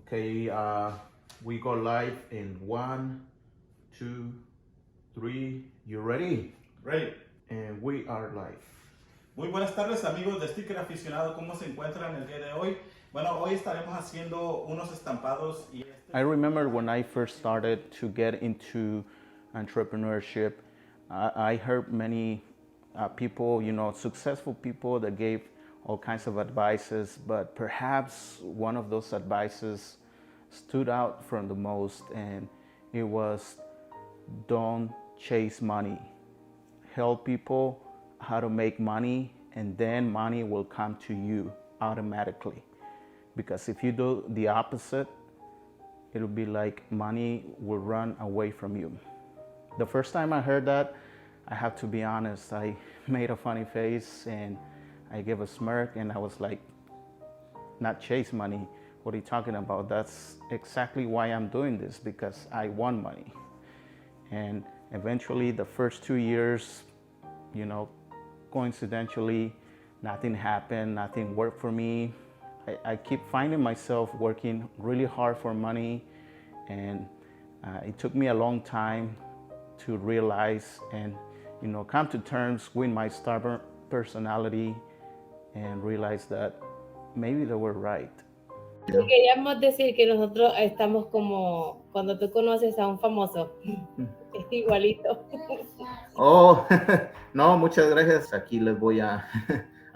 Okay, we go live in 1, 2, 3. You ready? Ready. And we are live. Muy buenas tardes, amigos de Sticker Aficionado. ¿Cómo se encuentran el día de hoy? Bueno, hoy estaremos haciendo unos estampados. I remember when I first started to get into entrepreneurship, I heard many people, successful people that gave all kinds of advices, but perhaps one of those advices stood out from the most, and it was don't chase money. Help people how to make money, and then money will come to you automatically. Because if you do the opposite, it'll be like money will run away from you. The first time I heard that, I have to be honest, I made a funny face and I gave a smirk and I was like, not chase money. What are you talking about? That's exactly why I'm doing this, because I want money. And eventually the first 2 years, coincidentally, nothing happened, nothing worked for me. I keep finding myself working really hard for money, and it took me a long time to realize and come to terms with my stubborn personality and realize that maybe they were right. Y queríamos decir que nosotros estamos como cuando tú conoces a un famoso, es igualito. Oh, no, muchas gracias. Aquí les voy a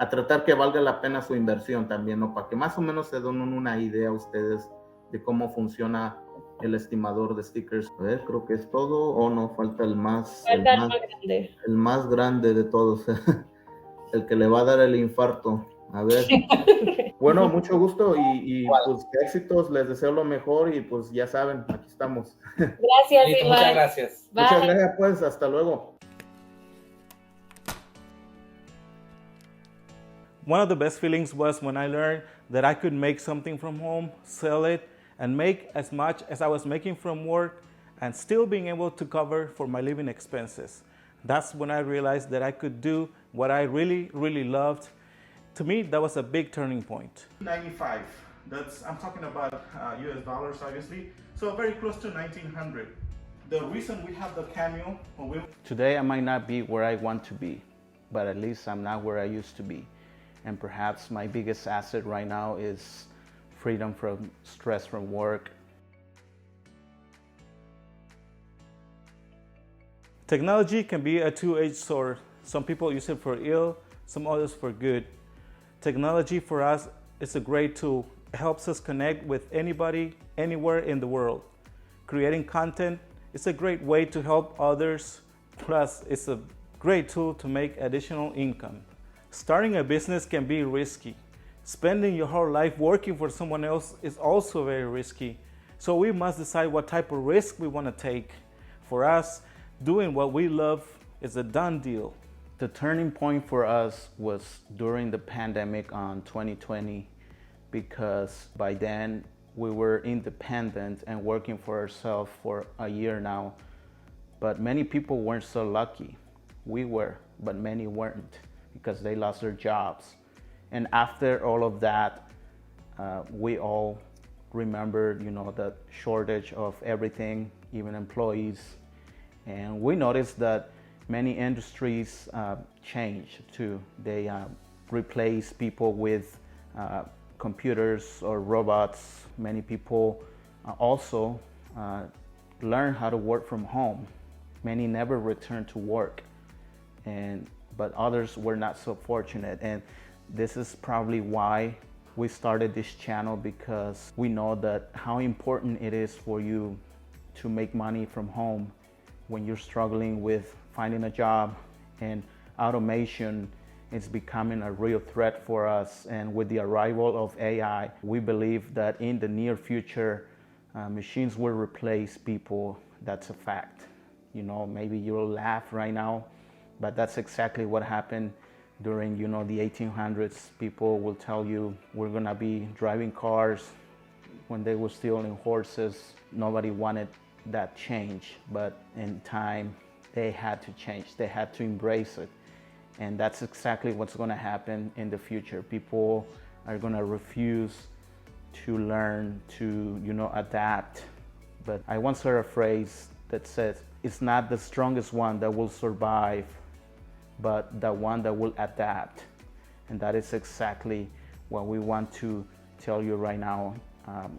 tratar que valga la pena su inversión también, ¿no? Para que más o menos se den una idea a ustedes de cómo funciona el estimador de stickers. A ver, creo que es todo. O no, falta el más grande. El más grande de todos. El que le va a dar el infarto. A ver. Bueno, mucho gusto y pues éxitos, les deseo lo mejor y pues ya saben, aquí estamos. Gracias, Listo, Iván. muchas gracias. Bye. Muchas gracias, pues, hasta luego. One of the best feelings was when I learned that I could make something from home, sell it, and make as much as I was making from work and still being able to cover for my living expenses. That's when I realized that I could do what I really, really loved. To me, that was a big turning point. 95. I'm talking about US dollars, obviously. So very close to 1900. The reason we have the cameo, Today I might not be where I want to be, but at least I'm not where I used to be. And perhaps my biggest asset right now is freedom from stress from work. Technology can be a two-edged sword. Some people use it for ill, some others for good. Technology for us is a great tool. It helps us connect with anybody, anywhere in the world. Creating content is a great way to help others. Plus, it's a great tool to make additional income. Starting a business can be risky. Spending your whole life working for someone else is also very risky. So we must decide what type of risk we want to take. For us, doing what we love is a done deal. The turning point for us was during the pandemic on 2020, because by then we were independent and working for ourselves for a year now. But many people weren't so lucky. We were, but many weren't, because they lost their jobs. And after all of that, we all remembered, the shortage of everything, even employees. And we noticed that many industries changed too. They replaced people with computers or robots. Many people also learned how to work from home. Many never returned to work, but others were not so fortunate. And this is probably why we started this channel, because we know that how important it is for you to make money from home when you're struggling with finding a job. And automation is becoming a real threat for us. And with the arrival of AI, we believe that in the near future, machines will replace people. That's a fact. Maybe you'll laugh right now, but that's exactly what happened during, the 1800s. People will tell you we're gonna be driving cars when they were stealing horses. Nobody wanted that change, but in time they had to change. They had to embrace it. And that's exactly what's going to happen in the future. People are going to refuse to learn, to, you know, adapt. But I once heard a phrase that says, it's not the strongest one that will survive, but the one that will adapt. And that is exactly what we want to tell you right now.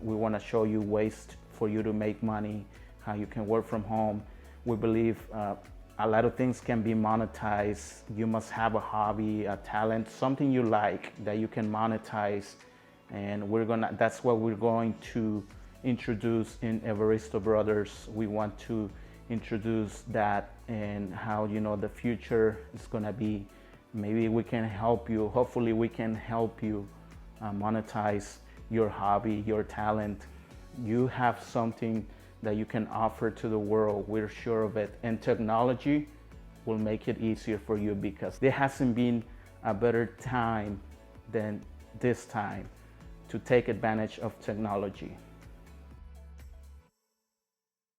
We want to show you ways for you to make money, how you can work from home. We believe a lot of things can be monetized. You must have a hobby, a talent, something you like that you can monetize. And that's what we're going to introduce in Evaristo Brothers. We want to introduce that and how, you know, the future is gonna be. Maybe we can help you, hopefully we can help you monetize your hobby, your talent. You have something that you can offer to the world, we're sure of it. And technology will make it easier for you, because there hasn't been a better time than this time to take advantage of technology.